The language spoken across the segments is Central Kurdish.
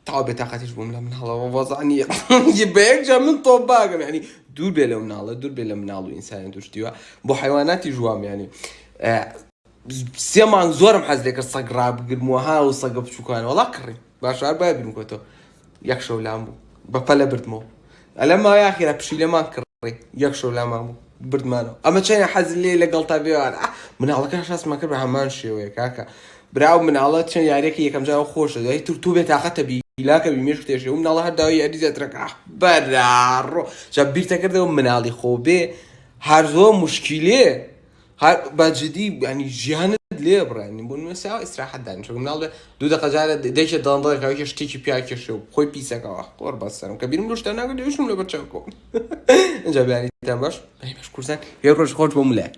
تاو بێتاقەتیش بووم لە مناڵەوە وەزانیە بەیەک جا من تۆباگەم ینی دوور بێ لە مناڵە دوور بێ لە مناڵ و ئینسانی توشتیوە بۆ حیواناتی ژوام ینی 3 مانگ زۆرم حەز لێ کرد سەگ ڕابگرمەوە و سەگە بچووکانە وەڵا کڕی باشار با بینم کۆتەوە یەک شەو لام بوو بەپەلە بردمەوە ئەلەما یاخیرا پشیلەمان کڕی یەک شەو لامان بوو بردمانەوە ئەمە چەنە حەز لێ لەگەڵ تا بێوان مناڵەکە شاسمان کرد بە هەمان شێوەیە کاکە براو مناڵە چەند یاریەکە یەکەم جاوە خۆشە دای تو بێتاقەتە بیلاکە بیمێش تێشێ و مناڵە هەر داوای یاریزێترەکە بەراڕۆ جا بیرتە کردەوە مناڵی خۆ بێ هەر زۆر مشکیلێ باجدی ینی ژیانت لێ بڕێنی بۆ نوێساوە ئیسراحەت دانیشە مناڵ بێ 2 دقە جارە دەیکە دەڵندەکەوەکە شتێکی پیاکێشە و خۆی پیسەکەەوە قۆر بەسەرم کە بیرم لە شتە ناگە دەویشم لە بەرچەوە اینجا بیانیتان باش باش کورسان یە ڕۆژ خۆش بۆ ملاک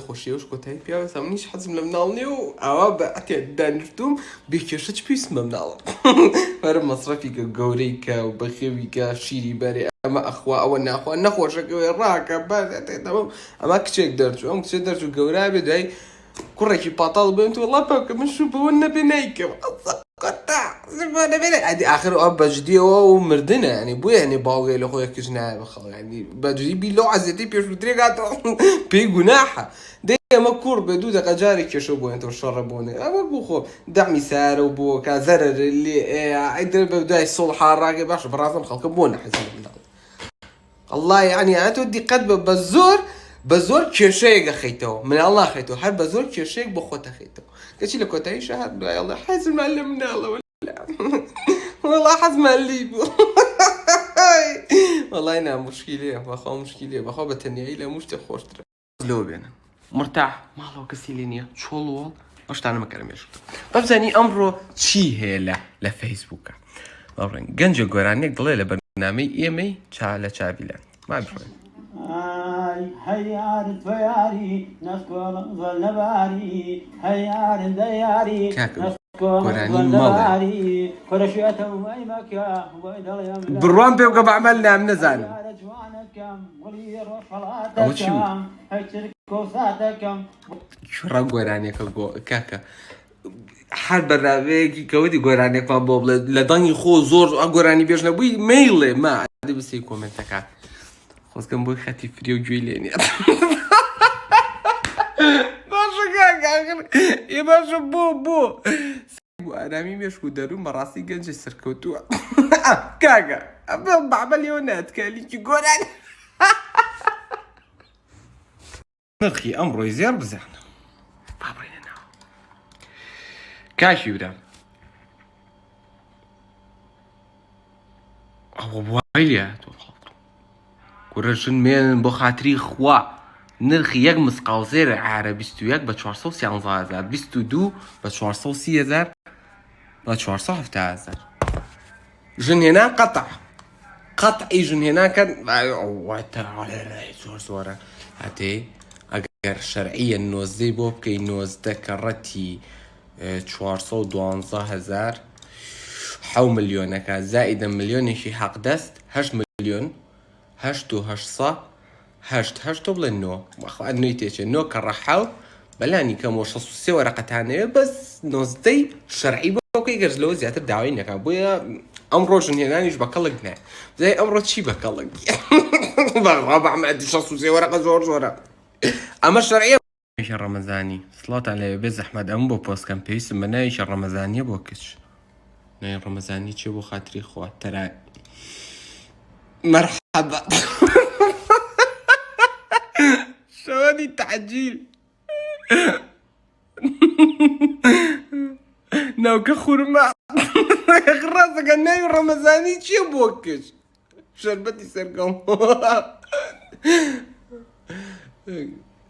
خۆشیەوش کۆتایی پیاوە سامنیش حەزم لە مناڵ نیە و ئەوە بە ئەتێ دانیشتوم بێکێشە چ پێویستم بە مناڵە هەر مەسرەفیکە گەورەی کە و بەخێویکە شیری بەرێ ئەمە ئەخوا ئەوە ناخوا نەخۆشەکەوێ ڕاکە بەتێتەوە ئەمە کچێک دەرچوو ئەم کچێک دەرچوو گەورا بێ دوای کوڕێکی پاتاڵ بێن تو وەڵا پاکە من شوو بەوە نەبێ نایکەوە ئەدی ئاخر ئەو بەجدیەوە و مردنە ینی بۆیە ینی باوگەی لە خۆی کچ نایە بەخەڵ ینی بەجدی بی لەو عەزیەتی پێشووترێکاتەوە پێی گوناحە دەی ئەمە کوڕ بێ 2 دقە جارێک کێشە بۆێنەوە شەڕە بۆنێ ئەوە بوو خۆ دەمی سارە و بۆ کا زەرەر لێ ئەیدر بە دوای سۆڵ حاڕاگەی باشە بەڕاستم خەڵکە بۆ نەحەزم مناڵ الله ینی ئەتۆ دیقەت بە زۆر کێشەیەکە خەیتەوە مناڵ ناخەیتەوە هەر بە زۆر کێشەیەک بۆ خۆتە خەیتەوە کەچی لە کۆتاییشە هەر دوایڵێ حەزمان لە مناڵەوە وەڵا حەزمان لی بوو وەڵای نا موشکیلەیە بەخوا مشکیلەیە بەخوا بە تەنیایی لە هەموو شتێک خۆشترە لەوە بێنن مرتاح ماڵەوە کەسی لێ نییە چۆڵ وەڵ ئەو شتانە مەکەرمێش بەبزانی ئەمڕۆ چی هەیە لە فەیسبووکە بەڕێن گەنجە گۆرانێک دڵێ لە بەرنامەی ئێمەی لە چاویلان ما بڕێن هەیار تۆیاری نەسکۆڵ نەباری هەیار دەیاری بڕوان پێ بکە بەعمەل نام نەزانم ئەوە چی کوڕە گۆرانێکە کاکە هەر بەراوەیەکی کەوتی گۆرانێکمان بۆ بڵێ لە دەنگی خۆ زۆر گۆرانی بێژ نەبووی مەیڵێ ما ئەدی بسی کۆمنتەکە خۆزگەم بۆی خەتی فرێ و گوێی لێنێ باشە کاکە ئێ باشە بۆ ئارامی مێشک و دەروون بەڕاستی گەنجی سەرکەوتووە کاکە ئەمە بەعمەلیەوە ناتکالیکی گۆران نرخی ئەمڕۆی زێر بزانە بابڕێنە ناوە کاشی برام ئەوە وای لێ هاتووە کوڕەژن مێنن بۆ خاتری خوا نرخی یەک مسقاوزێرە عارە 21 بە 413,000 22 بە 430,000 بە 470,000 ژنهێنان قەتعی ژنهێنانکەن زۆر زۆرە هاتێ ئەگەر شەرعیە نۆزدەی بۆ بکەی نۆزدە کە ڕەتی 412,000 7 ملیۆنەکە زائیدە ملیۆنێکی حەقدەست 8 ملیۆن 8 تۆ بڵێن نۆ نوێی تێچێ نۆ کە ڕەحاو بەلانی کەمەوە 63 وەرەقەتانەیە بەس نۆزدەی شەرعی بۆکەی گەرز لەوە زیاتر داوای نەکەم بۆیە ئەمڕۆ ژنهێنانیش بەکەڵک نایە زای ئەمڕۆ چی بەکەڵک بەعمەدی 63 وەرەقە زۆرە ئەمە شەرعیە شە ڕەمەزانی سڵاتان لەوێ بێ زەحمەت ئەم بۆ پۆستکەم پێویستم بە ناوی شە ڕەمەزانیە بۆ کچ ناوی ڕەمەزانی چێ بۆ خاتری خوا تەرای مرحبا شواني تعجيل ناوكا خورما راسك الناي رمزاني چي بوكش شربتي سرقم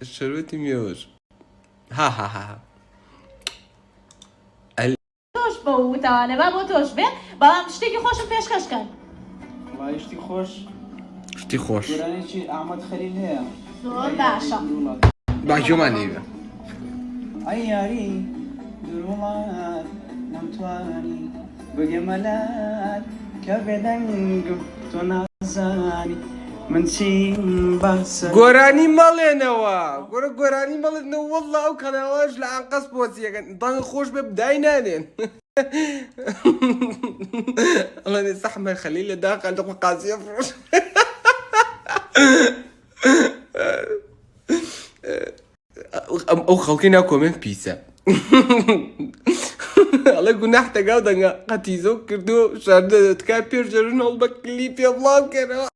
شربتي ميوش ها توش بوتانه با بو توش بێ بەڵام شتێکی خۆشم پێشکەش کەن شتی خۆش شتی خۆش گۆرانێکی ئەحمەد خەلیل هەیە زۆر باشە باجۆمان لێوە ئەی یاری دووڵات نەمتوانی بگەمەلات کە بێدەنگم تۆ نازانی من چیم باسە گۆرانی مەڵێنەوە گۆرانی مەڵێنەوە وەڵڵا ئەو کەناڵەش لە ئەنقەس بۆچیەکەن دەنگ خۆش بێ بدای نانێن الله يستحمل خليه لي داخل دق قاسية فروش او خلقنا كومن بيسا الله يقول تقاو دنگا قتيزو كردو شارد تكابير جرون اول بكليب يا بلام كنا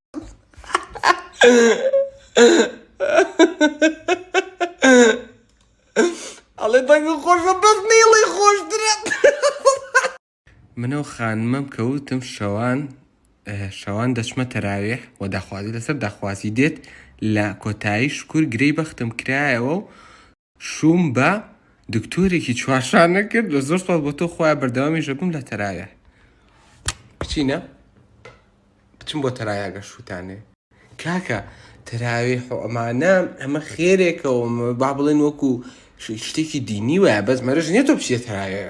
الله يطاقو خوش بس نيلي خوش درت منو خانمم كوتم شوان دەچمە تەراوێح و داخوازی لەسەر داخوازی دێت لە کۆتایی شکور گرەی بەختم کرایەوە و شوم بە دکتۆرێکی چوارشان نەکرد لە زۆر سپاس بۆ تۆ خۆیان بەردەوامی ژەبم لە تەراوێح بچینە بچم بۆ تەراوێگە شوتانێ کاکە تەراوێح و ئەمانە ئەمە خێرێکەوە با بڵێن وەکو شتێکی دینی وایە بەس مەرەژ نییە تۆ بچێت تەراوێ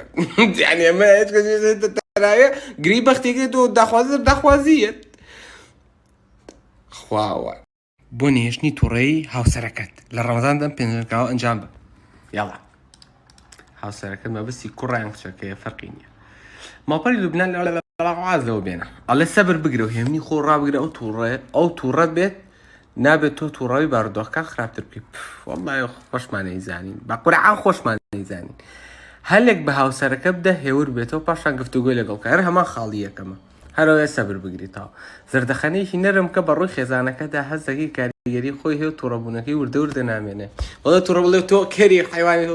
یعنی ئەمە هیچ کەس تەراوێ گرەی بەختێکێت و داخوازیەت خواوە بۆ نێشتنی تووڕەی هاوسەرەکەت لە ڕەمەزاندا پێنجەکەوە ئەنجام بە یاڵا هاوسەرەکەت مەبەستی کوڕیان کچەکەیە فەرقی نییە ماپەری لوبنان لەوازەوە بێنە ئەڵێ سەبر بگرە و هێمنی خۆ ڕابگرە ئەو تووڕە بێت نابێت تۆ تووڕەوی بارودۆخەکان خراپتر بکەیت وەڵڵای خۆشمانەی زانین بە قورعان خۆشمانەی زانین هەلێک بە هاوسەرەکە بدە هێور بێتەوە پاشان گفتوگۆی لەگەڵ کە هەر هەمان خاڵی یەکەمە هەرەوەی سەبر بگریتەوە زەردەخەنەیەکی نەرم کە بە ڕووی خێزانەکەدا هەستەکەی کاریگەری خۆی هەیە و تووڕەبوونەکەی وردە وردە نامێنێ بەڵێ تووڕە بڵێ تۆ کەری حیوانی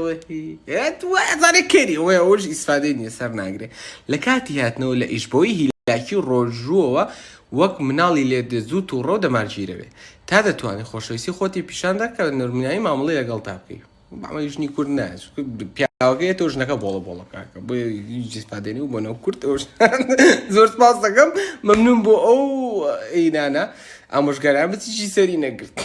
زانێ کەری وێ ئەوش ئیسفادەی نییە سەر ناگرێ لە کاتی هاتنەوە لە ئیشبەوەی هیلاکی ڕۆژووەوە وەک مناڵی لێ دەزوو تووڕە و دەمارگیرەوێ تا دەتوانێت خۆشەویستی خۆتی پیشاندا کە نەرمینایی مامەڵەی لەگەڵ تا بکەی ئەمە ژنی کورد ناش پیاوەکەی تۆ ژنەکە بۆڵە بۆڵەکەکە بۆ جیسپادێنی و بۆ نەو کورد زۆر سپاس دەکەم مەمنون بۆ ئەو ئەینانە ئامۆژگاریان بچیشی سەری نەگرت